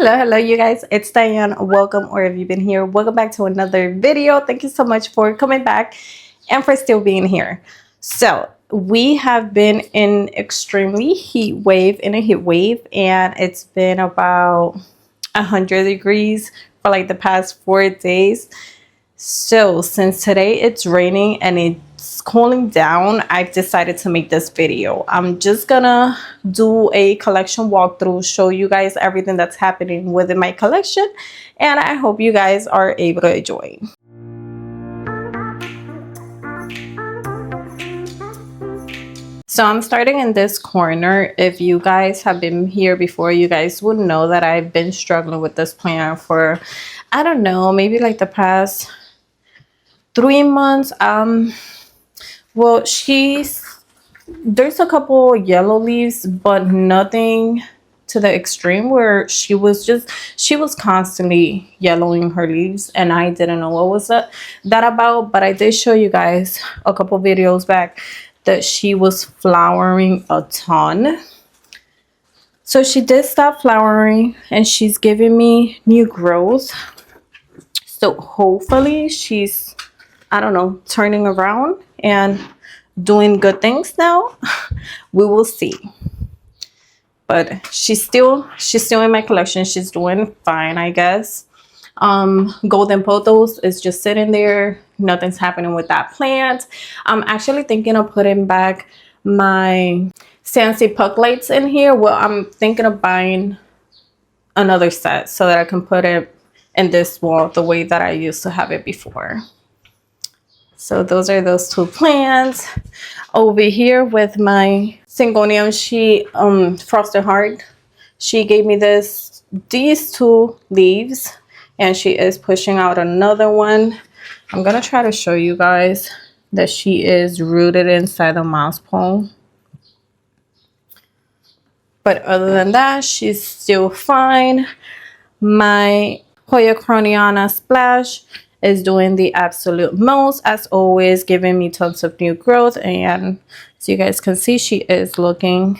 Hello, you guys. It's Diane. Welcome, or if you've been here, welcome back to another video. Thank you so much for coming back and for still being here. So we have been in extremely heat wave, and it's been about 100 degrees for like the past 4 days. So since today it's raining and it's cooling down, I've decided to make this video. I'm just gonna do a collection walkthrough, show you guys everything that's happening within my collection, and I hope you guys are able to enjoy. So I'm starting in this corner. If you guys have been here before, you guys would know that I've been struggling with this plant for, I don't know, maybe like the past 3 months. Well, there's a couple yellow leaves, but nothing to the extreme where she was constantly yellowing her leaves, and I didn't know what was that about. But I did show you guys a couple videos back that she was flowering a ton. So she did stop flowering and she's giving me new growth. So hopefully she's, I don't know, turning around and doing good things now. We will see. But she's still in my collection. She's doing fine, I guess. Golden pothos is just sitting there. Nothing's happening with that plant. I'm actually thinking of putting back my Sansi puck lights in here. Well, I'm thinking of buying another set so that I can put it in this wall the way that I used to have it before. So those are those two plants. Over here with my Begonias, she Frosted Heart, she gave me these two leaves, and she is pushing out another one. I'm gonna try to show you guys that she is rooted inside the mouse pole. But other than that, she's still fine. My Hoya Splash is doing the absolute most, as always, giving me tons of new growth. And so you guys can see, she is looking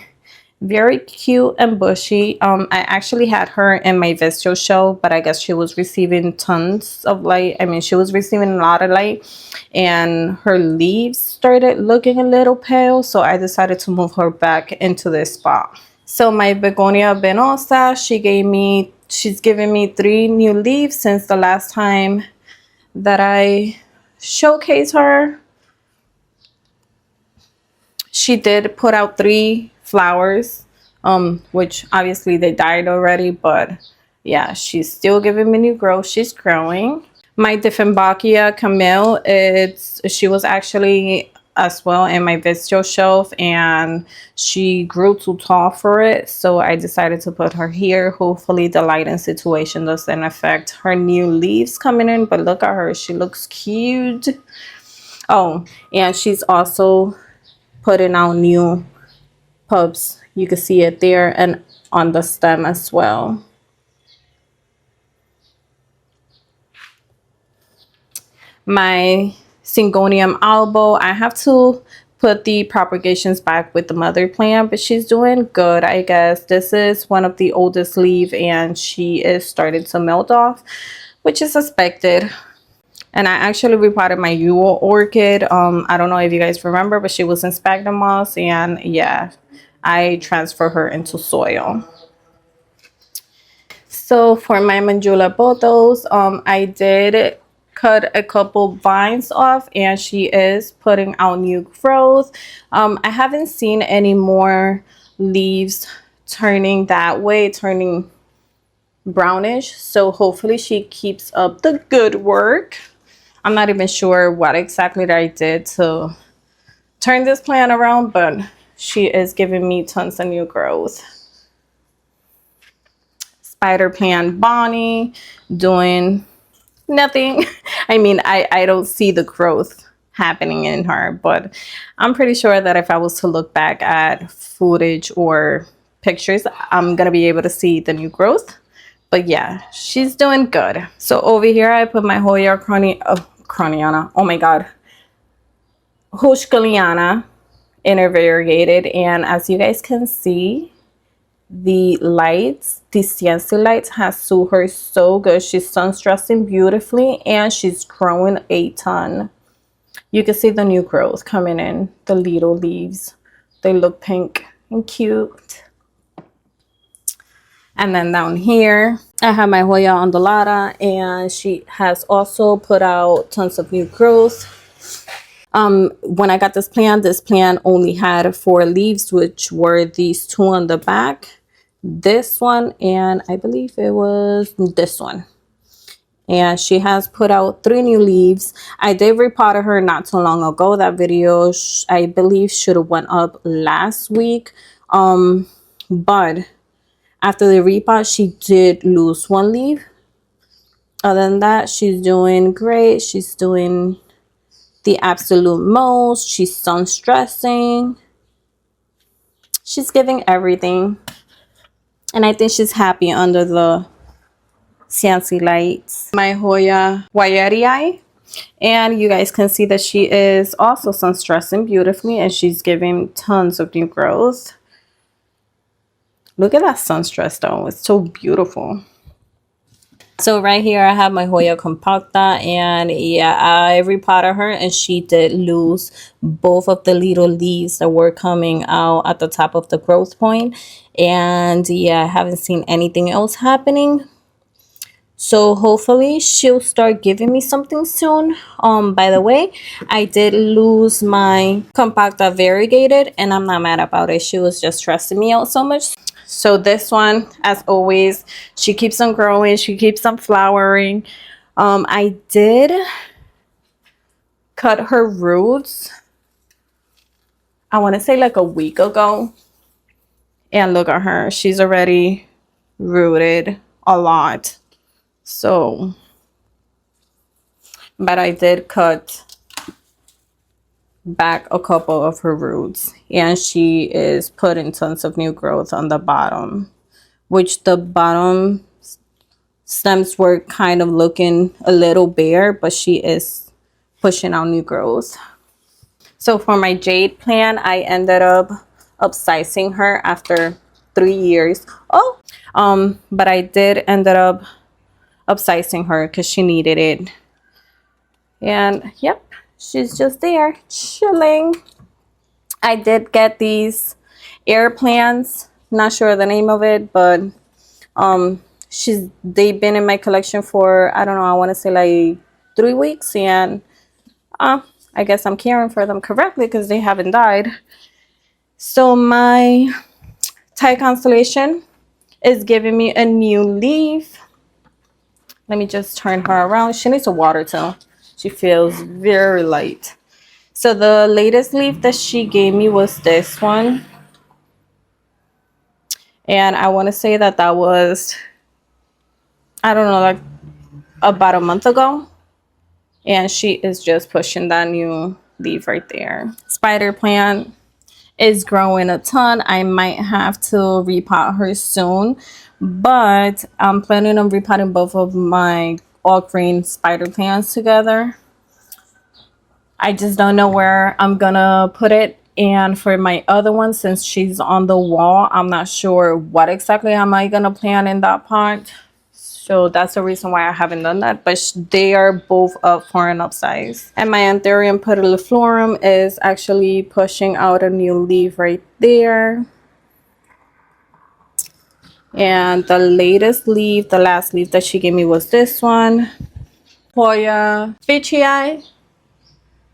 very cute and bushy. I actually had her in my vegetable shelf, but I guess she was receiving tons of light. I mean, she was receiving a lot of light, and her leaves started looking a little pale, so I decided to move her back into this spot. So my Begonia venosa, she's given me 3 new leaves since the last time that I showcased her. She did put out 3 flowers, which obviously they died already, but yeah, she's still giving me new growth. She's growing. My Dieffenbachia Camille, she was actually as well in my vegetable shelf, and she grew too tall for it, so I decided to put her here. Hopefully the lighting situation doesn't affect her new leaves coming in, but look at her, she looks cute. Oh, and she's also putting out new pups. You can see it there and on the stem as well. My Syngonium albo, I have to put the propagations back with the mother plant, but she's doing good, I guess. This is one of the oldest leaves, and she is starting to melt off, which is expected. And I actually repotted my Yule orchid. I don't know if you guys remember, but she was in sphagnum moss, and yeah, I transferred her into soil. So for my Manjula pothos, I did cut a couple vines off, and she is putting out new growth. I haven't seen any more leaves turning that way, turning brownish, so hopefully she keeps up the good work. I'm not even sure what exactly that I did to turn this plant around, but she is giving me tons of new growth. Spider plant Bonnie, doing nothing. I mean, I don't see the growth happening in her, but I'm pretty sure that if I was to look back at footage or pictures, I'm gonna be able to see the new growth. But yeah, she's doing good. So over here I put my Hoya croniana, oh my god, Hushkaliana intervariegated, and as you guys can see, the lights these Sansi lights has suited her so good. She's sun stressing beautifully and she's growing a ton. You can see the new growth coming in, the little leaves. They look pink and cute. And then down here, I have my Hoya undulata, and she has also put out tons of new growth. When I got this plant only had 4 leaves, which were these 2 on the back, this one, and I believe it was this one. And she has put out 3 new leaves. I did repot her not too long ago. That video I believe should have went up last week, but after the repot she did lose 1 leaf. Other than that, she's doing great. She's doing the absolute most. She's sun stressing. She's giving everything, and I think she's happy under the Sansi lights. My Hoya Wyarii, and you guys can see that she is also sun stressing beautifully, and she's giving tons of new growth. Look at that sun stress though, it's so beautiful. So right here I have my Hoya compacta, and yeah, I repotted her and she did lose both of the little leaves that were coming out at the top of the growth point. And yeah, I haven't seen anything else happening. So hopefully she'll start giving me something soon. By the way, I did lose my compacta variegated, and I'm not mad about it. She was just stressing me out so much. So this one, as always, she keeps on growing, she keeps on flowering. I did cut her roots, I want to say like a week ago, and look at her, she's already rooted a lot. So, but I did cut back a couple of her roots, and she is putting tons of new growth on the bottom, which the bottom stems were kind of looking a little bare, but she is pushing out new growth. So for my jade plant, I ended up upsizing her after 3 years. But I did ended up upsizing her because she needed it. And yep, she's just there chilling. I did get these air plants, not sure the name of it, but they've been in my collection for, I don't know, I want to say like 3 weeks, and I guess I'm caring for them correctly because they haven't died. So my Thai constellation is giving me a new leaf. Let me just turn her around. She needs a water too. She feels very light. So the latest leaf that she gave me was this one. And I want to say that that was, I don't know, like about a month ago. And she is just pushing that new leaf right there. Spider plant is growing a ton. I might have to repot her soon, but I'm planning on repotting both of my all green spider plants together. I just don't know where I'm gonna put it. And for my other one, since she's on the wall, I'm not sure what exactly am I gonna plant in that pot. So that's the reason why I haven't done that. But they are both up for an upsize. And my Anthurium pediliflorum is actually pushing out a new leaf right there. And the latest leaf, the last leaf that she gave me was this one. Hoya Fichii.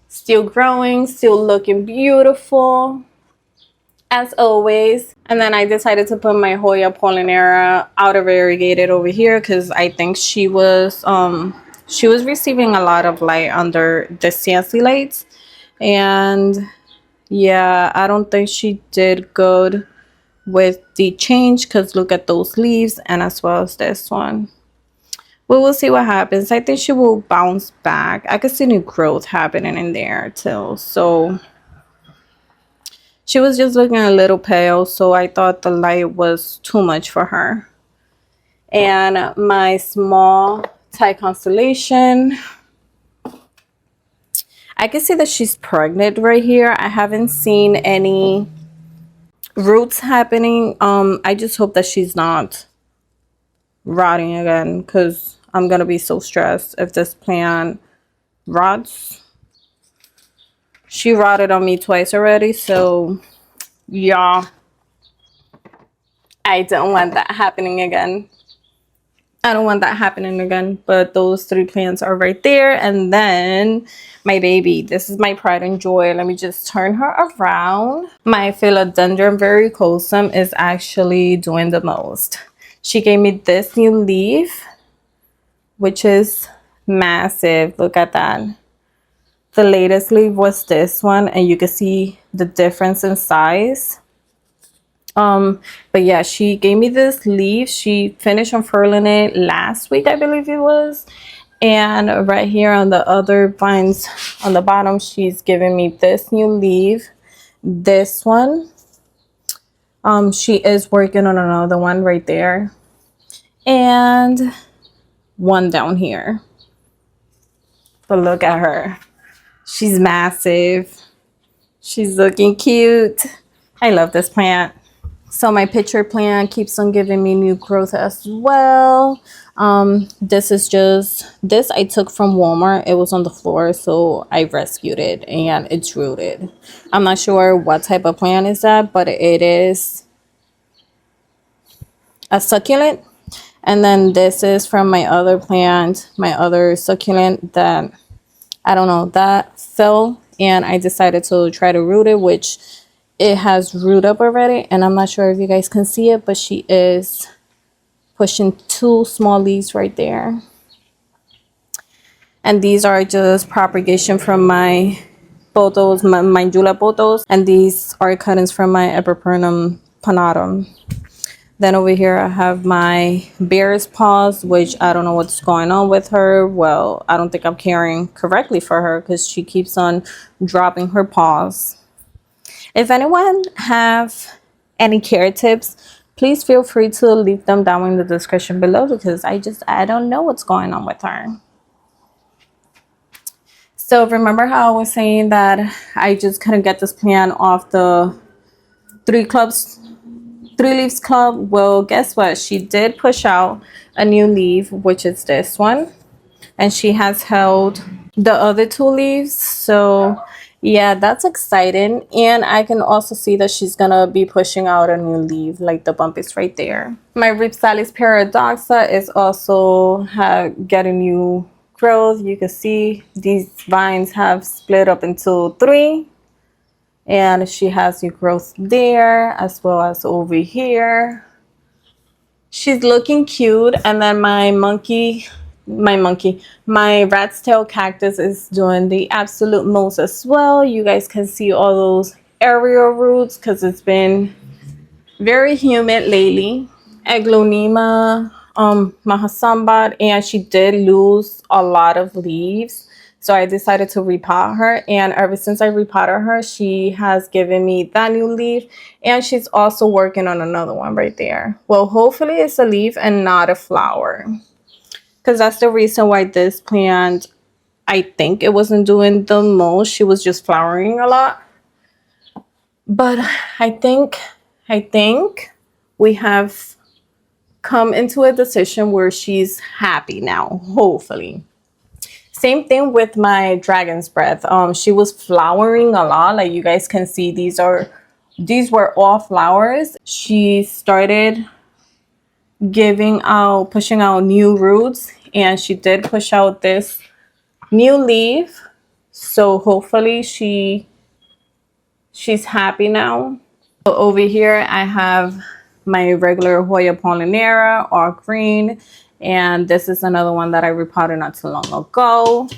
Still growing, still looking beautiful as always. And then I decided to put my Hoya Polinera outer variegated over here because I think she was receiving a lot of light under the Sansi lights. And yeah, I don't think she did good with the change because look at those leaves, and as well as this one. We will see what happens. I think she will bounce back. I could see new growth happening in there too. So she was just looking a little pale, so I thought the light was too much for her. And my small Thai constellation, I can see that she's pregnant right here. I haven't seen any roots happening. I just hope that she's not rotting again, because I'm gonna be so stressed if this plant rots. She rotted on me twice already, so yeah, I don't want that happening again. I don't want that happening again. But those 3 plants are right there. And then my baby, this is my pride and joy. Let me just turn her around. My philodendron verrucosum is actually doing the most. She gave me this new leaf, which is massive. Look at that. The latest leaf was this one, and you can see the difference in size. But yeah, she gave me this leaf. She finished unfurling it last week, I believe it was. And right here on the other vines on the bottom, she's giving me this new leaf. This one. She is working on another one right there. And one down here. But look at her. She's massive. She's looking cute. I love this plant. So my pitcher plant keeps on giving me new growth as well. This is just, this I took from Walmart. It was on the floor, so I rescued it and it's rooted. I'm not sure what type of plant is that, but it is a succulent. And then this is from my other plant, my other succulent that, I don't know, that fell. And I decided to try to root it, which it has root up already, and I'm not sure if you guys can see it, but she is pushing 2 small leaves right there. And these are just propagation from my pothos, my Jula pothos, and these are cuttings from my Epipernum panatum. Then over here I have my bear's paws, which I don't know what's going on with her. Well, I don't think I'm caring correctly for her because she keeps on dropping her paws. If anyone have any care tips, please feel free to leave them down in the description below, because I don't know what's going on with her. So remember how I was saying that I just couldn't get this plant off the 3 leaves club? Well, guess what? She did push out a new leaf, which is this one. And she has held the other 2 leaves. So yeah, that's exciting. And I can also see that she's gonna be pushing out a new leaf, like the bump is right there. My Ripsalis paradoxa is also getting new growth. You can see these vines have split up into 3. And she has new growth there as well as over here. She's looking cute. And then my rat's tail cactus is doing the absolute most as well. You guys can see all those aerial roots because it's been very humid lately. Aglonema mahasambat, and she did lose a lot of leaves, so I decided to repot her. And ever since I repotted her, she has given me that new leaf, and she's also working on another one right there. Well, hopefully it's a leaf and not a flower, because that's the reason why this plant, I think it wasn't doing the most. She was just flowering a lot. But I think we have come into a decision where she's happy now, hopefully. Same thing with my dragon's breath. She was flowering a lot. Like you guys can see, these were all flowers. She started pushing out new roots, and she did push out this new leaf. So hopefully she's happy now. So over here I have my regular Hoya pollinera, all green, and this is another one that I repotted not too long ago.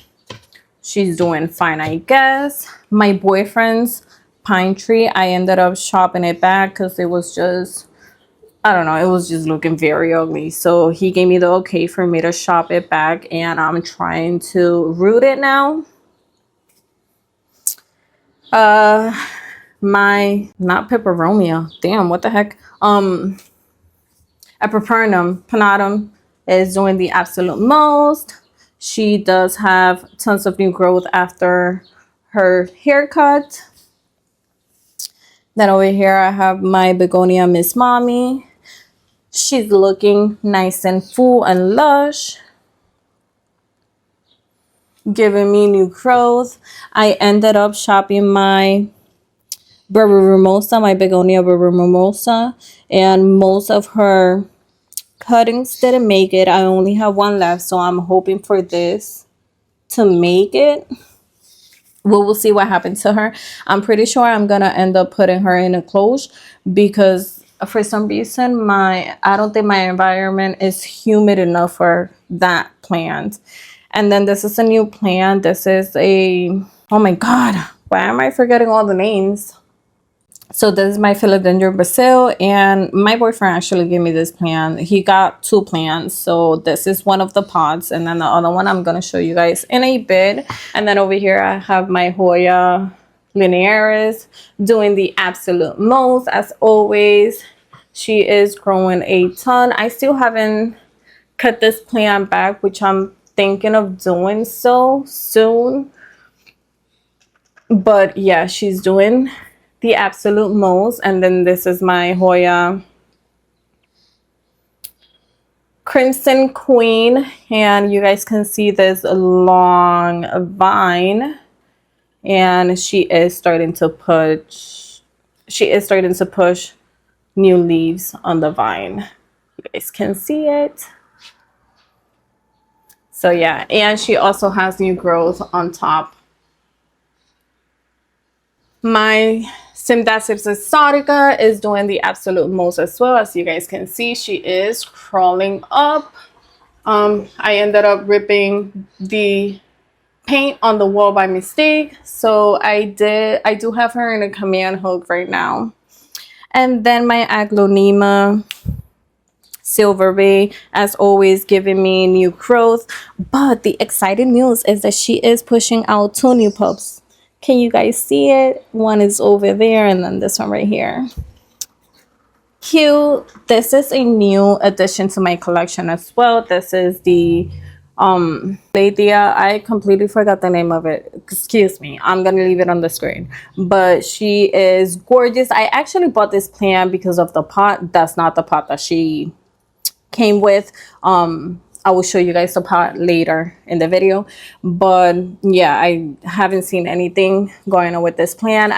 She's doing fine, I guess. My boyfriend's pine tree, I ended up chopping it back because it was just, I don't know, it was just looking very ugly. So he gave me the okay for me to chop it back, and I'm trying to root it now. My, not peperomia, damn, what the heck, Epipernum panatum is doing the absolute most. She does have tons of new growth after her haircut. Then over here I have my Begonia Miss Mommy. She's looking nice and full and lush, giving me new growth. I ended up shopping my Berber Mimosa, my Begonia Berber Mimosa, and most of her cuttings didn't make it. I only have one left, so I'm hoping for this to make it. We will see what happens to her. I'm pretty sure I'm gonna end up putting her in a close because for some reason I don't think my environment is humid enough for that plant. And then this is a new plant. This is a, oh my god, why am I forgetting all the names? So this is my philodendron Brazil, and my boyfriend actually gave me this plant. He got 2 plants, so this is one of the pots, and then the other one I'm gonna show you guys in a bit. And then over here I have my Hoya linearis doing the absolute most as always. She is growing a ton. I still haven't cut this plant back, which I'm thinking of doing so soon. But yeah, she's doing the absolute most. And then this is my Hoya Crimson Queen, and you guys can see this long vine, and she is starting to push new leaves on the vine. You guys can see it. So yeah, and she also has new growth on top. My Simdacips exotica is doing the absolute most as well. As you guys can see, she is crawling up. I ended up ripping the paint on the wall by mistake, so I do have her in a command hook right now. And then my Aglonema Silver Bay, as always, giving me new growth. But the exciting news is that she is pushing out 2 new pups. Can you guys see it? One is over there, and then this one right here. Cute. This is a new addition to my collection as well. This is the Lathia. I completely forgot the name of it. Excuse me. I'm gonna leave it on the screen. But she is gorgeous. I actually bought this plant because of the pot. That's not the pot that she came with. I will show you guys the pot later in the video, but yeah, I haven't seen anything going on with this plant.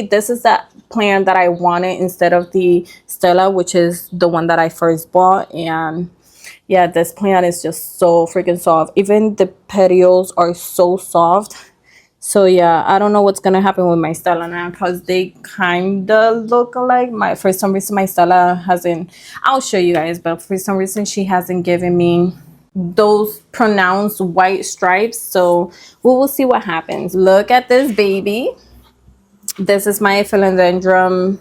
This is that plant that I wanted instead of the Stella, which is the one that I first bought. And yeah, this plant is just so freaking soft. Even the petioles are so soft. So yeah, I don't know what's gonna happen with my Stella now, because they kind of look alike. For some reason my Stella hasn't, I'll show you guys, but for some reason she hasn't given me those pronounced white stripes. So we will see what happens. Look at this baby. This is my philodendron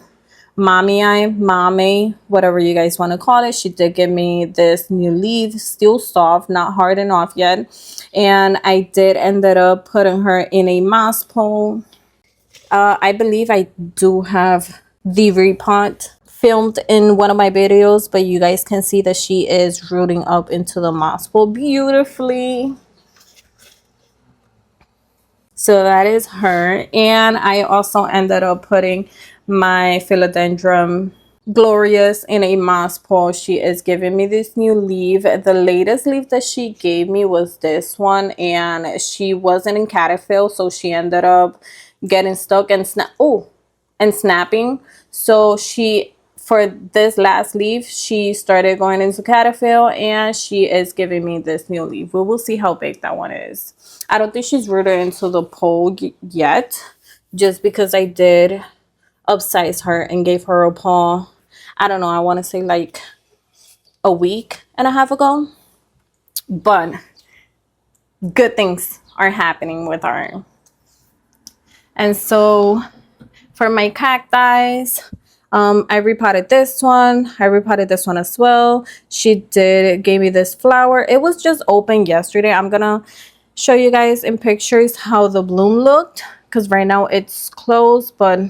mame, whatever you guys want to call it. She did give me this new leaf, still soft, not hardened off yet. And I did ended up putting her in a moss pole. I believe I do have the repot filmed in one of my videos, but you guys can see that she is rooting up into the moss pole beautifully. So that is her. And I also ended up putting my philodendron glorious in a moss pole. She is giving me this new leaf. The latest leaf that she gave me was this one, and she wasn't in caterpillar, so she ended up getting stuck and snapping. So for this last leaf, she started going into caterpillar, and she is giving me this new leaf. We will see how big that one is. I don't think she's rooted into the pole yet, just because I did upsize her and gave her a paw, I don't know, I want to say like a week and a half ago. But good things are happening with her. And so for my cacti, I repotted this one. I repotted this one as well. She gave me this flower. It was just open yesterday. I'm gonna show you guys in pictures how the bloom looked, because right now it's closed. But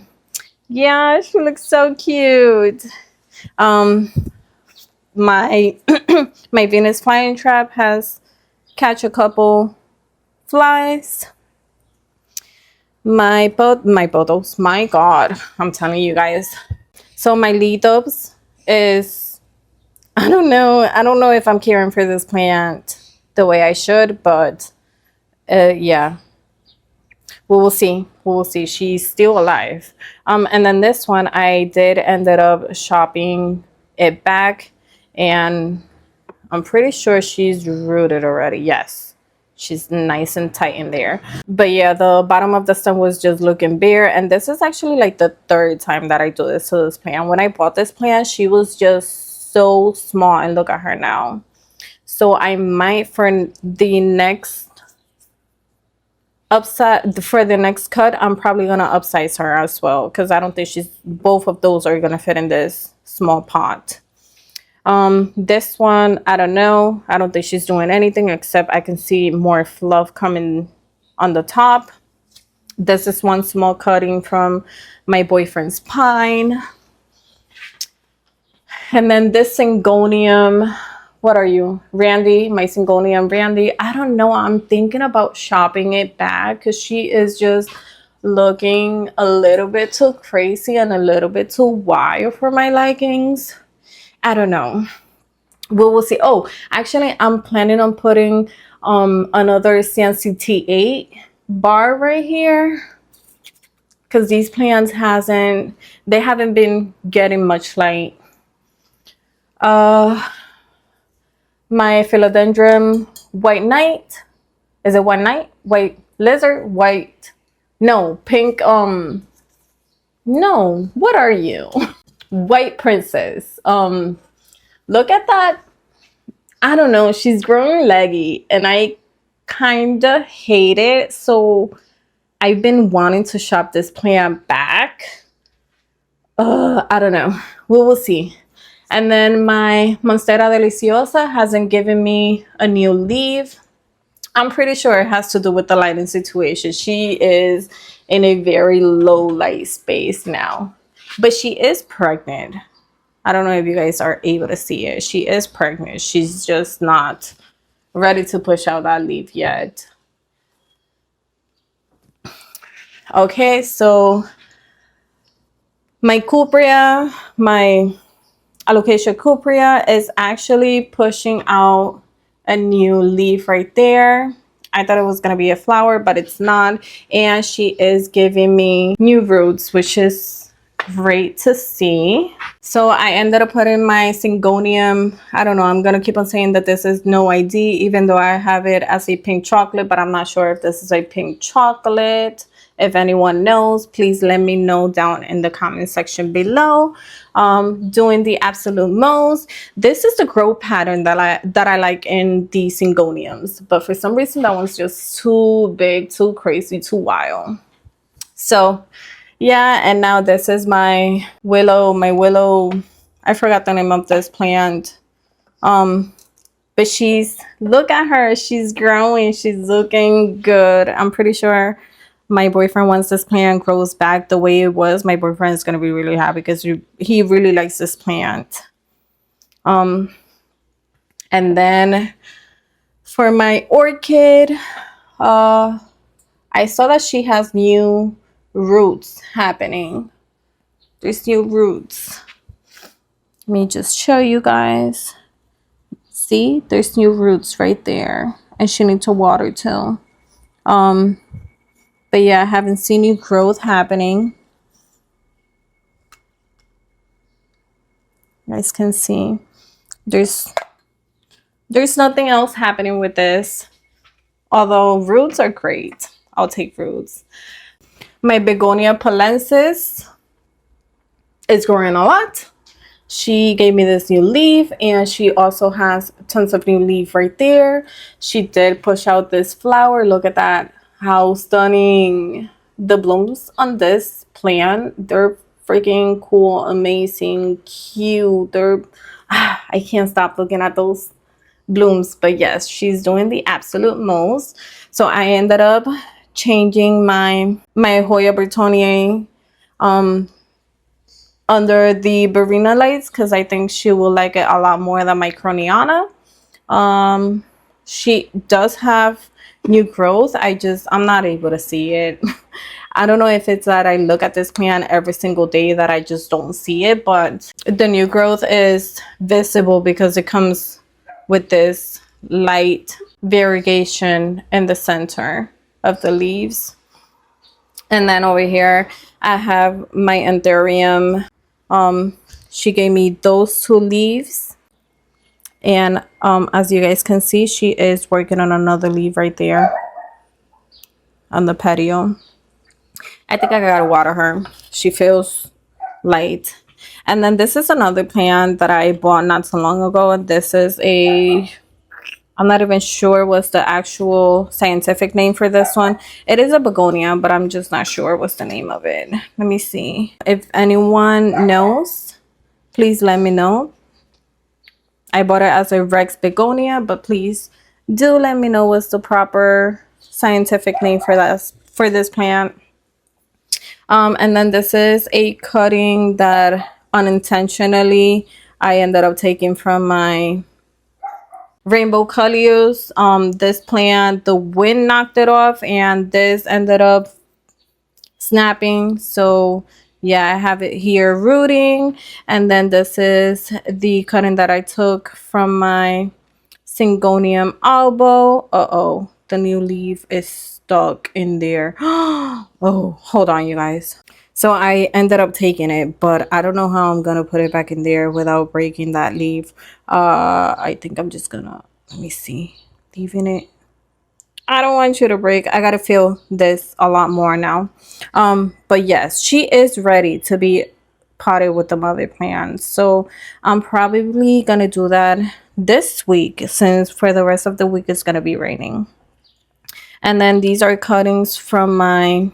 yeah, she looks so cute. My my Venus flying trap has catch a couple flies. My photos, my god, I'm telling you guys. So my lead dubs is I don't know. I don't know if I'm caring for this plant the way I should, but yeah, we will see. We will see. She's still alive. And then this one, I did ended up shopping it back, and I'm pretty sure she's rooted already. Yes, she's nice and tight in there. But yeah, the bottom of the stem was just looking bare, and this is actually like the third time that I do this to this plant. When I bought this plant, she was just so small, and look at her now. So I might, for the next upside, for the next cut, I'm probably gonna upsize her as well, because I don't think she's, both of those are gonna fit in this small pot. This one, I don't know. I don't think she's doing anything, except I can see more fluff coming on the top. This is one small cutting from my boyfriend's pine. And then this syngonium, what are you, Randy? My syngonium Randy. I don't know. I'm thinking about shopping it back, because she is just looking a little bit too crazy and a little bit too wild for my likings. I don't know. We will see. Oh, actually, I'm planning on putting another Sansi T8 bar right here, because these plants haven't been getting much light. My philodendron white knight, is it white knight, white lizard, white, no, pink, no, what are you? White princess. Look at that. I don't know, she's growing leggy, and I kind of hate it. So I've been wanting to shop this plant back. I don't know. We will see. And then my Monstera Deliciosa hasn't given me a new leaf. I'm pretty sure it has to do with the lighting situation. She is in a very low light space now. But she is pregnant. I don't know if you guys are able to see it. She is pregnant. She's just not ready to push out that leaf yet. Okay, so my cuprea, my Alocasia cuprea is actually pushing out a new leaf right there. I thought it was going to be a flower, but it's not. And she is giving me new roots, which is great to see. So I ended up putting my syngonium, I don't know, I'm gonna keep on saying that this is no ID, even though I have it as a pink chocolate, but I'm not sure if this is a pink chocolate. If anyone knows, please let me know down in the comment section below. Doing the absolute most. This is the growth pattern that I like in the syngoniums, but for some reason that one's just too big, too crazy, too wild. So yeah, and now this is my willow, I forgot the name of this plant. But look at her, she's growing, she's looking good. I'm pretty sure my boyfriend, once this plant grows back the way it was, my boyfriend is going to be really happy, because he really likes this plant. And then for my orchid, I saw that she has new roots happening. There's new roots. Let me just show you guys. See, there's new roots right there, and she needs to water too. But yeah, I haven't seen new growth happening. You guys can see there's nothing else happening with this, although roots are great. I'll take roots. My Begonia palensis is growing a lot. She gave me this new leaf, and she also has tons of new leaf right there. She did push out this flower. Look at that. How stunning. The blooms on this plant, they're freaking cool, amazing, cute. I can't stop looking at those blooms. But yes, she's doing the absolute most. So I ended up changing my Hoya Bertonier under the Barina lights, because I think she will like it a lot more than my Croniana. She does have new growth. I'm not able to see it. I don't know if it's that I look at this plant every single day that I just don't see it, but the new growth is visible because it comes with this light variegation in the center of the leaves. And then over here I have my anthurium. She gave me those 2 leaves, and as you guys can see, she is working on another leaf right there on the patio. I think I gotta water her. She feels light. And then this is another plant that I bought not so long ago. This is a, I'm not even sure what's the actual scientific name for this one. It is a begonia, but I'm just not sure what's the name of it. Let me see. If anyone knows, please let me know. I bought it as a Rex begonia, but please do let me know what's the proper scientific name for this plant. And then this is a cutting that unintentionally I ended up taking from my rainbow coleus. This plant, the wind knocked it off, and this ended up snapping. So yeah, I have it here rooting. And then this is the cutting that I took from my Syngonium albo. Uh-oh, the new leaf is stuck in there. Oh, hold on, you guys. So I ended up taking it, but I don't know how I'm gonna put it back in there without breaking that leaf. I think I'm just gonna, let me see, leaving it. I don't want you to break. I gotta feel this a lot more now. But yes, she is ready to be potted with the mother plants. So I'm probably gonna do that this week, since for the rest of the week it's gonna be raining. And then these are cuttings from my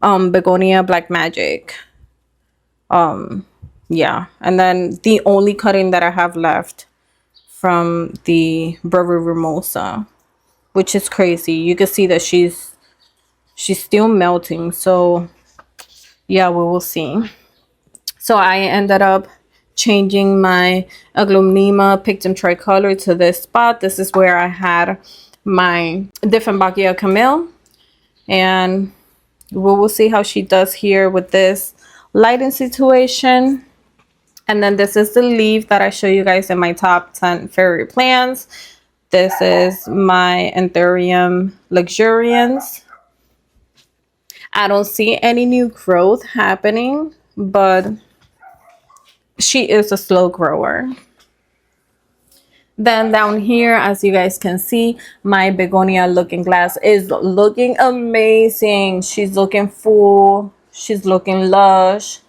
Begonia Black Magic. Yeah, and then the only cutting that I have left from the Brewery Hermosa, which is crazy. You can see that she's still melting. So yeah, we will see. So I ended up changing my Aglaonema Pictum tricolor to this spot. This is where I had my Dieffenbachia Camille, and we will see how she does here with this lighting situation. And then this is the leaf that I show you guys in my top 10 favorite plants. This is my Anthurium luxurians. I don't see any new growth happening, but she is a slow grower. Then down here, as you guys can see, my Begonia Looking Glass is looking amazing. She's looking full. She's looking lush.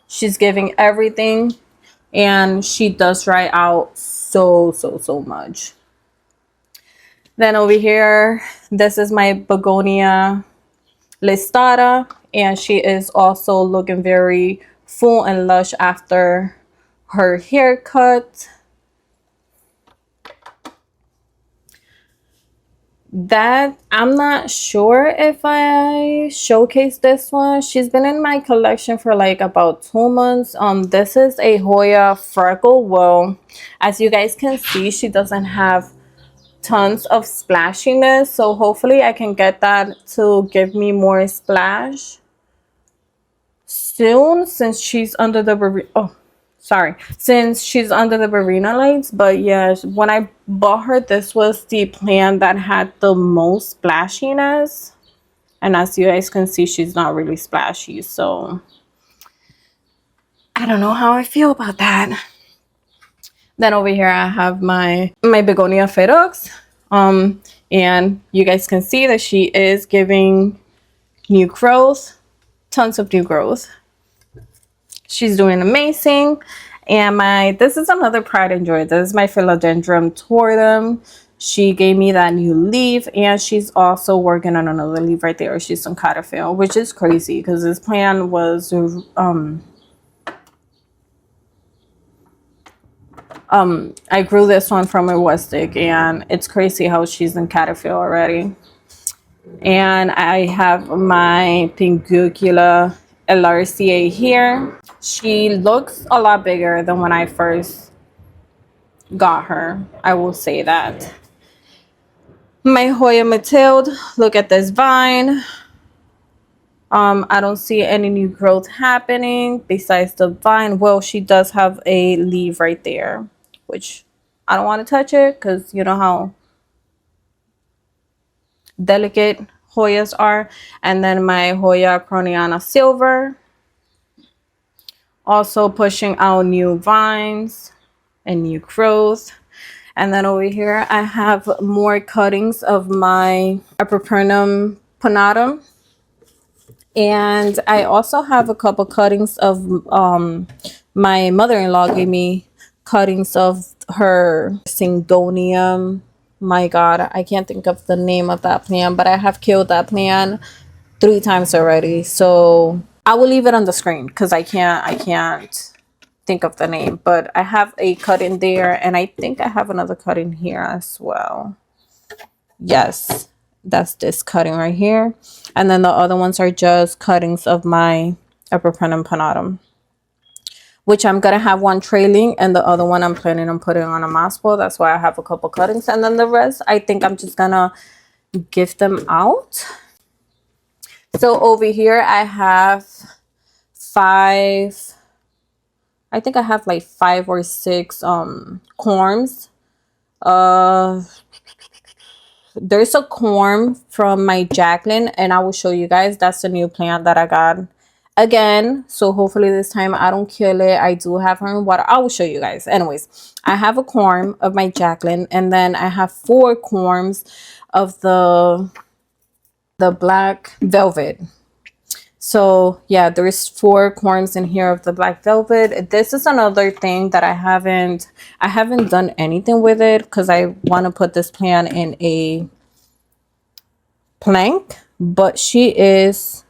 She's giving everything. And she does dry out so much. Then over here, this is my Begonia Listata. And she is also looking very full and lush after her haircut. That I'm not sure if I showcased this one. She's been in my collection for like about 2 months. This is a Hoya freckle. Well, as you guys can see, she doesn't have tons of splashiness, so hopefully I can get that to give me more splash soon, since she's under the since she's under the Verena lights. But yeah, when I bought her, this was the plant that had the most splashiness, and as you guys can see, she's not really splashy, so I don't know how I feel about that. Then over here I have my Begonia ferox, and you guys can see that she is giving new growth, tons of new growth. She's doing amazing. And this is another pride and joy. This is my Philodendron tortum. She gave me that new leaf, and she's also working on another leaf right there. She's some cataphil, which is crazy because this plant was I grew this one from a Westic, and it's crazy how she's in cataphil already. And I have my Pinguicula LRCA here. She looks a lot bigger than when I first got her, I will say that. My Hoya Mathilde, look at this vine. I don't see any new growth happening besides the vine. Well, she does have a leaf right there, which I don't want to touch it because you know how delicate Hoyas are. And then my Hoya Croniana Silver, also pushing out new vines and new growth. And then over here I have more cuttings of my Epipernum Ponatum. And I also have a couple cuttings of my mother-in-law gave me cuttings of her Syngonium. My God, I can't think of the name of that plant, but I have killed that plant 3 times already. So I will leave it on the screen because I can't think of the name. But I have a cut in there, and I think I have another cut in here as well. Yes, that's this cutting right here. And then the other ones are just cuttings of my Epiprenum Ponatum, which I'm gonna have one trailing and the other one I'm planning on putting on a moss bowl. That's why I have a couple cuttings, and then the rest I think I'm just gonna gift them out. So over here I have 5, I think I have like 5 or 6 corms. There's a corm from my Jacqueline, and I will show you guys. That's a new plant that I got again, so hopefully this time I don't kill it. I do have her in water. I will show you guys. Anyways, I have a corm of my Jacqueline, and then I have 4 corms of the black velvet. So yeah, there's 4 corms in here of the black velvet. This is another thing that I haven't done anything with it because I want to put this plant in a plank, but she is,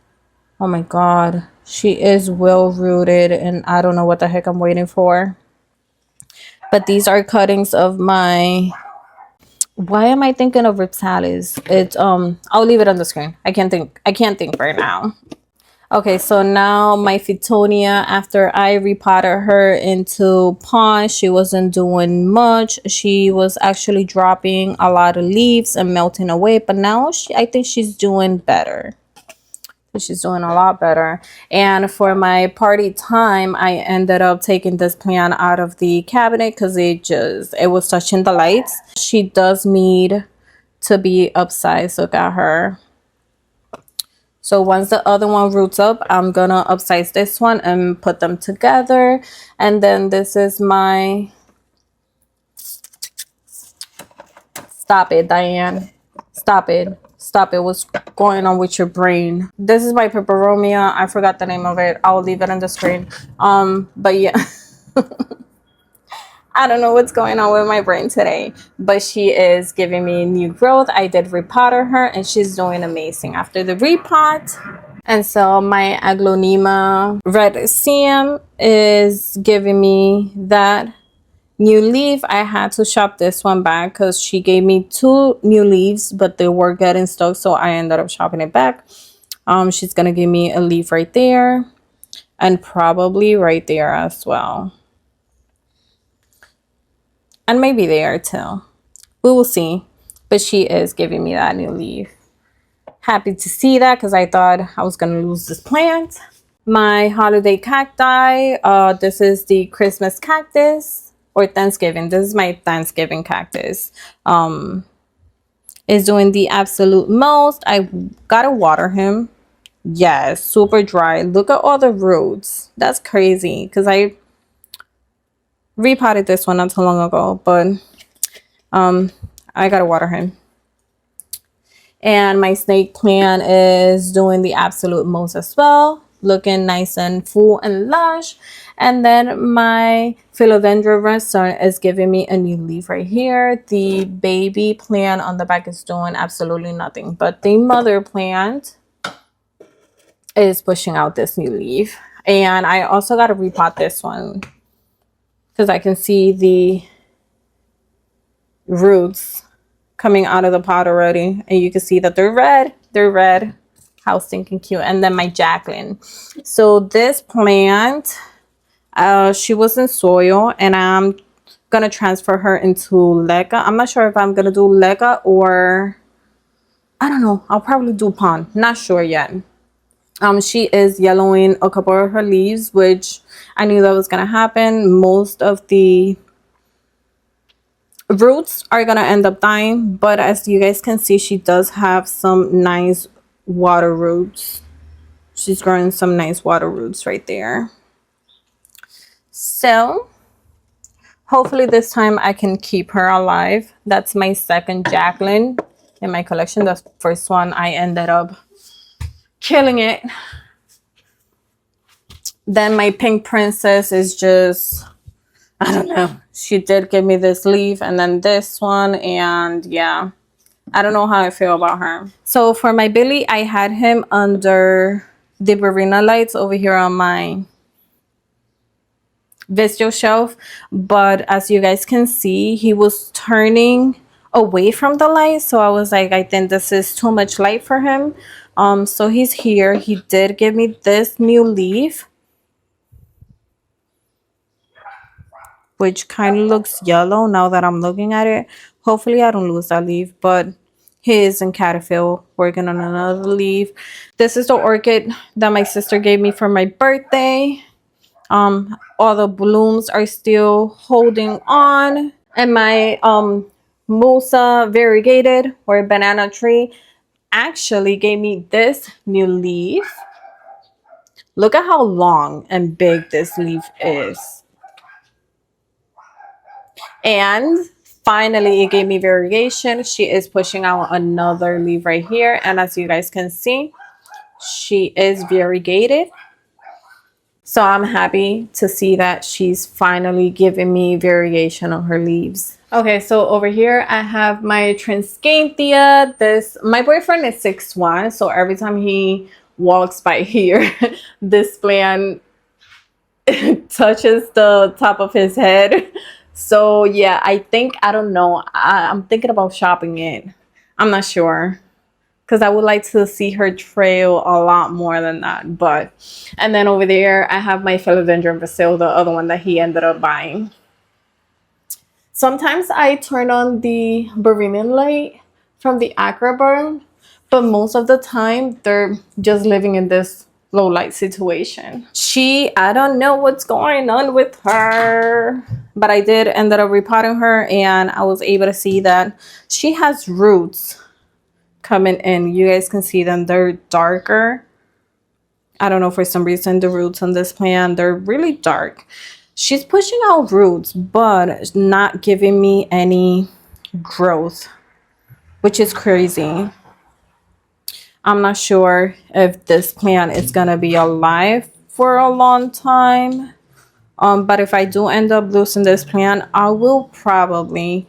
oh my God, she is well rooted, and I don't know what the heck I'm waiting for. But these are cuttings of my, why am I thinking of Ripsalis? It's I'll leave it on the screen. I can't think right now. Okay, so now my Fittonia, after I repotted her into pond, she wasn't doing much. She was actually dropping a lot of leaves and melting away, but now I think she's doing better. She's doing a lot better. And for my party time, I ended up taking this plant out of the cabinet because it was touching the lights. She does need to be upsized. Look at her. So once the other one roots up, I'm gonna upsize this one and put them together. And then this is my, stop it, Diane. Stop it. Stop it. What's going on with your brain? This is my peperomia. I forgot the name of it. I'll leave it on the screen. But yeah. I don't know what's going on with my brain today, but she is giving me new growth. I did repotter her, and she's doing amazing after the repot. And so my Aglonema Red Siam is giving me that new leaf. I had to shop this one back because she gave me 2 new leaves, but they were getting stuck, so I ended up shopping it back. She's gonna give me a leaf right there, and probably right there as well. And maybe there too. We will see. But she is giving me that new leaf. Happy to see that because I thought I was going to lose this plant. My holiday cacti. This is the Christmas cactus. Or Thanksgiving. This is my Thanksgiving cactus. Is doing the absolute most. I gotta water him. Yes, super dry. Look at all the roots. That's crazy. Because I repotted this one not too long ago, but I gotta water him. And my snake plant is doing the absolute most as well, looking nice and full and lush. And then my philodendron redstone is giving me a new leaf right here. The baby plant on the back is doing absolutely nothing, but the mother plant is pushing out this new leaf. And I also got to repot this one because I can see the roots coming out of the pot already, and you can see that they're red. How stinking cute. And then my Jacqueline, so this plant, she was in soil, and I'm gonna transfer her into Lega. I'm not sure if I'm gonna do Lega or I don't know, I'll probably do pond, not sure yet. She is yellowing a couple of her leaves, which I knew that was gonna happen. Most of the roots are gonna end up dying, but as you guys can see, she does have some nice water roots. She's growing some nice water roots right there. So hopefully this time I can keep her alive. That's my second Jacqueline in my collection. The first one I ended up killing it. Then my pink princess is just, I don't know. She did give me this leaf and then this one, and yeah, I don't know how I feel about her. So for my Billy, I had him under the Verena lights over here on my visual shelf, but as you guys can see, he was turning away from the light, so I was like, I think this is too much light for him. So he's here. He did give me this new leaf, which kind of looks yellow now that I'm looking at it. Hopefully I don't lose that leaf, but he is in Cataphil working on another leaf. This is the orchid that my sister gave me for my birthday. All the blooms are still holding on, and my Musa variegated or banana tree actually gave me this new leaf. Look at how long and big this leaf is. And finally it gave me variegation. She is pushing out another leaf right here, and as you guys can see, she is variegated. So I'm happy to see that she's finally giving me variegation on her leaves. Okay, so over here I have my Transcanthia. My boyfriend is 6'1", so every time he walks by here, this plant touches the top of his head. So yeah, I don't know. I'm thinking about shopping it. I'm not sure, because I would like to see her trail a lot more than that. And then over there I have my Philodendron Vasil, the other one that he ended up buying. Sometimes I turn on the Bohemian light from the Acroburn, but most of the time they're just living in this low light situation. I don't know what's going on with her, but I did end up repotting her, and I was able to see that she has roots coming in. You guys can see them. They're darker. I don't know, for some reason the roots on this plant, they're really dark. She's pushing out roots but not giving me any growth, which is crazy. I'm not sure if this plant is gonna be alive for a long time. But if I do end up losing this plant, I will probably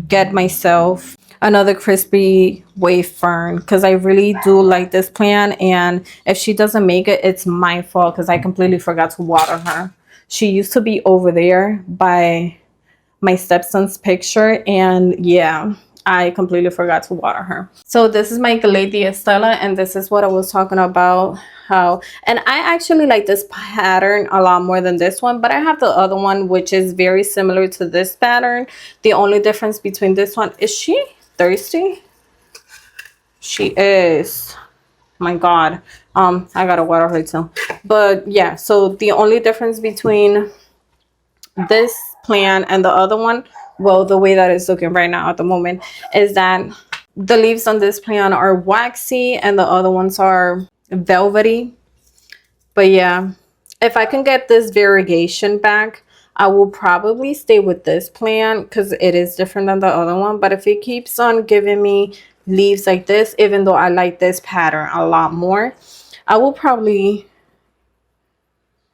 get myself another crispy wave fern, because I really do like this plant, and if she doesn't make it, it's my fault because I completely forgot to water her. She used to be over there by my stepson's picture, and yeah, I completely forgot to water her. So this is my Galathea Stella, and this is what I was talking about. And I actually like this pattern a lot more than this one, but I have the other one which is very similar to this pattern. The only difference between this one is, she thirsty? She is. My god. I gotta water her too. But yeah, so the only difference between this plant and the other one, well, the way that it's looking right now at the moment, is that the leaves on this plant are waxy and the other ones are velvety. But yeah, if I can get this variegation back, I will probably stay with this plant because it is different than the other one. But if it keeps on giving me leaves like this, even though I like this pattern a lot more, I will probably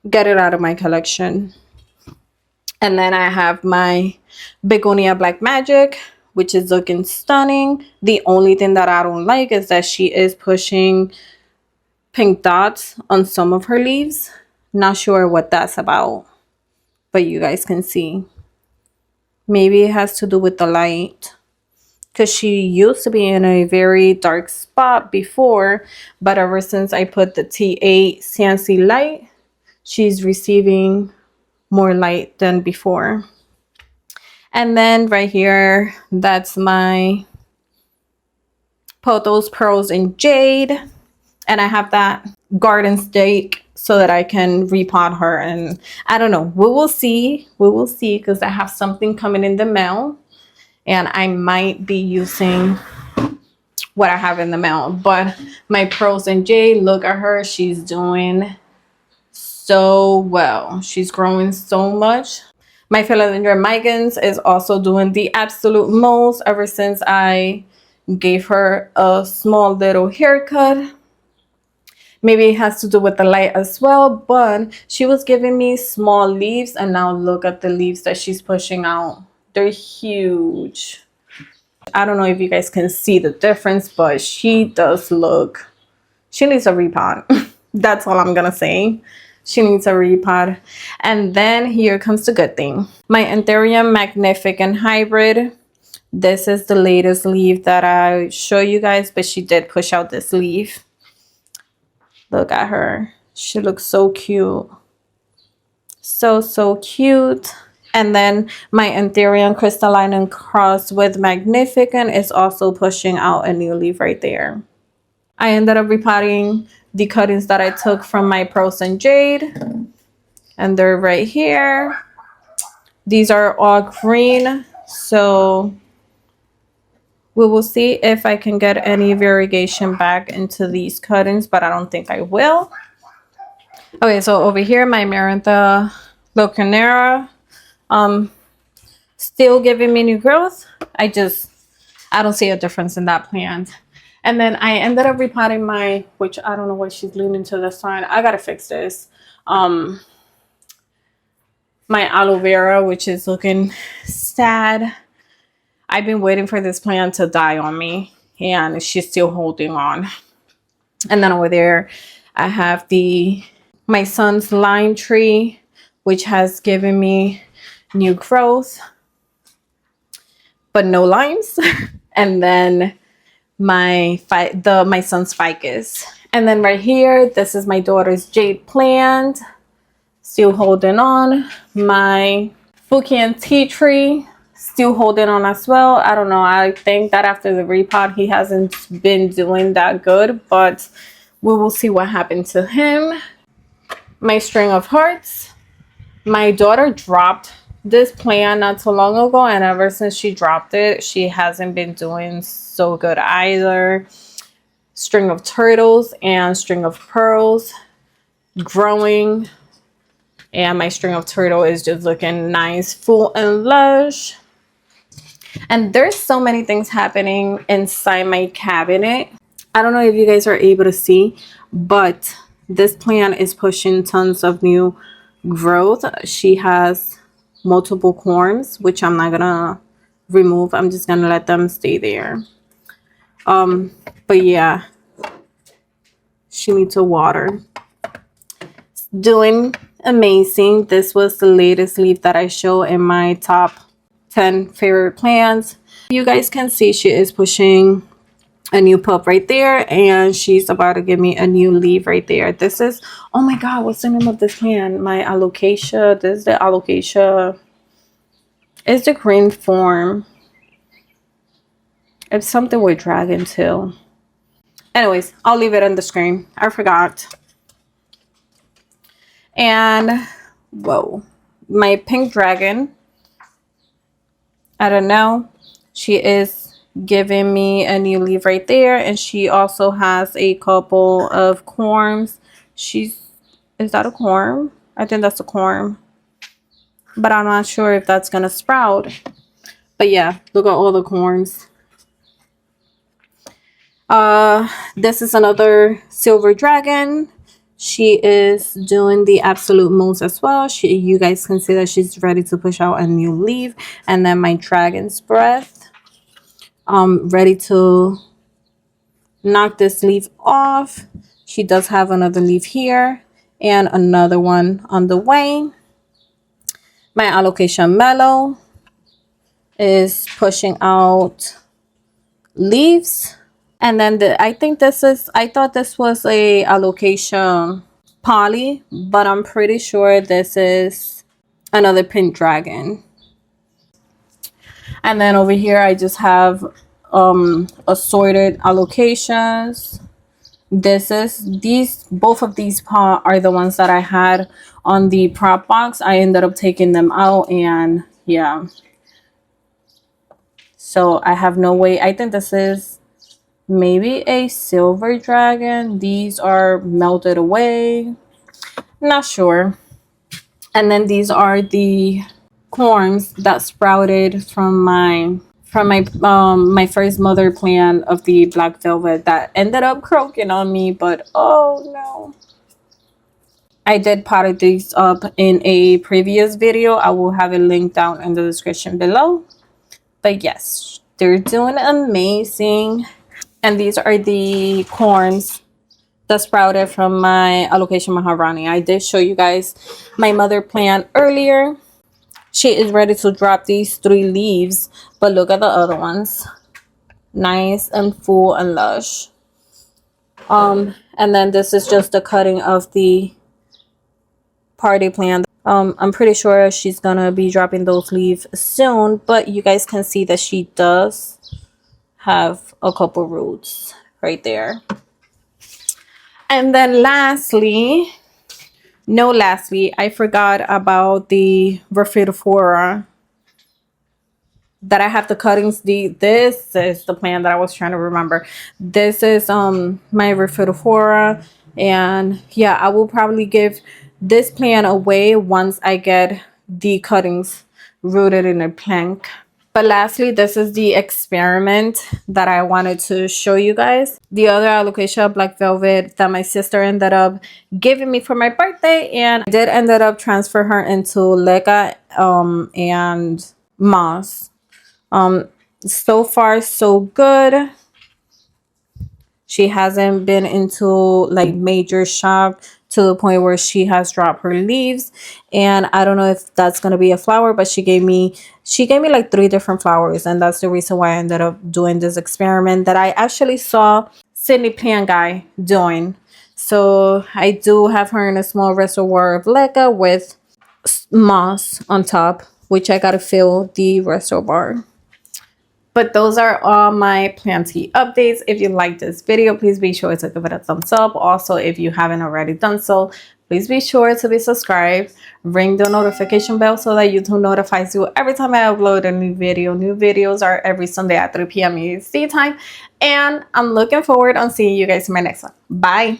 get it out of my collection. And then I have my Begonia Black Magic, which is looking stunning. The only thing that I don't like is that she is pushing pink dots on some of her leaves. Not sure what that's about, but you guys can see. Maybe it has to do with the light, because she used to be in a very dark spot before, but ever since I put the T8 Sansi light, she's receiving more light than before. And then right here, that's my Pothos Pearls in Jade. And I have that garden stake so that I can repot her. And I don't know, we will see. We will see, because I have something coming in the mail and I might be using what I have in the mail. But my Pros and Jade, look at her. She's doing so well. She's growing so much. My philodendron micans is also doing the absolute most ever since I gave her a small little haircut. Maybe it has to do with the light as well, but she was giving me small leaves, and now look at the leaves that she's pushing out. They're huge. I don't know if you guys can see the difference, but she does look, she needs a repot. That's all I'm gonna say. She needs a repot. And then here comes the good thing. My Anthurium Magnificent Hybrid. This is the latest leaf that I show you guys, but she did push out this leaf. Look at her. She looks so cute. So cute. And then my Anthurium Crystalline cross with Magnificent is also pushing out a new leaf right there. I ended up repotting the cuttings that I took from my Pros and Jade. And they're right here. These are all green. So we will see if I can get any variegation back into these cuttings, but I don't think I will. Okay, so over here, my Marantha Locanera, still giving me new growth. I don't see a difference in that plant. And then I ended up repotting my, which I don't know why she's leaning to the side. I gotta fix this. My aloe vera, which is looking sad. I've been waiting for this plant to die on me, and she's still holding on. And then over there, I have my son's lime tree, which has given me new growth, but no limes. And then my son's ficus. And then right here, this is my daughter's jade plant, still holding on. My Fukian tea tree, still holding on as well. I don't know. I think that after the repot, he hasn't been doing that good, but we will see what happened to him. My string of hearts. My daughter dropped this plant not too long ago, and ever since she dropped it, she hasn't been doing so good either. String of turtles and string of pearls growing, and my string of turtle is just looking nice, full and lush. And there's so many things happening inside my cabinet. I don't know if you guys are able to see, but this plant is pushing tons of new growth. She has multiple corms, which I'm not gonna remove. I'm just gonna let them stay there. But yeah, she needs a water. Doing amazing. This was the latest leaf that I show in my top 10 favorite plants. You guys can see she is pushing a new pup right there, and she's about to give me a new leaf right there. This is, oh my god, what's the name of this plant? My Alocasia. This is the Alocasia. It's the green form. It's something with dragon too. Anyways, I'll leave it on the screen. I forgot. And whoa, my pink dragon, I don't know, she is giving me a new leaf right there, and she also has a couple of corms. Is that a corm? I think that's a corm, but I'm not sure if that's gonna sprout. But yeah, look at all the corms. This is another silver dragon. She is doing the absolute most as well. You guys can see that she's ready to push out a new leaf. And then my dragon's breath, ready to knock this leaf off. She does have another leaf here and another one on the way. My Alocasia mellow is pushing out leaves. And then I thought this was a Alocasia poly, but I'm pretty sure this is another pink dragon. And then over here I just have assorted Alocasias, Both of these are the ones that I had on the prop box. I ended up taking them out, and yeah, so I have no way. I think this is maybe a silver dragon. These are melted away, not sure. And then these are the corms that sprouted from my first mother plant of the black velvet that ended up croaking on me. But oh no, I did potted these up in a previous video. I will have it linked down in the description below. But yes, they're doing amazing. And these are the corms that sprouted from my Alocasia Maharani. I did show you guys my mother plant earlier. She is ready to drop these 3 leaves, but look at the other ones. Nice and full and lush. And then this is just the cutting of the party plant. I'm pretty sure she's gonna be dropping those leaves soon, but you guys can see that she does have a couple roots right there. And then lastly, I forgot about the Rhaphidophora that I have the cuttings. This is the plant that I was trying to remember. This is my Rhaphidophora, and yeah, I will probably give this plant away once I get the cuttings rooted in a plank. But lastly, this is the experiment that I wanted to show you guys. The other Alocasia black velvet that my sister ended up giving me for my birthday, and I did ended up transfer her into leca and moss. So far so good. She hasn't been into like major shock to the point where she has dropped her leaves, and I don't know if that's gonna be a flower, but she gave me like 3 different flowers, and that's the reason why I ended up doing this experiment that I actually saw Sydney Plant Guy doing. So I do have her in a small reservoir of leca with moss on top, which I gotta fill the reservoir. But those are all my planty updates. If you like this video, please be sure to give it a thumbs up. Also, if you haven't already done so, please be sure to be subscribed. Ring the notification bell so that YouTube notifies you every time I upload a new video. New videos are every Sunday at 3 p.m. EST time. And I'm looking forward to seeing you guys in my next one. Bye.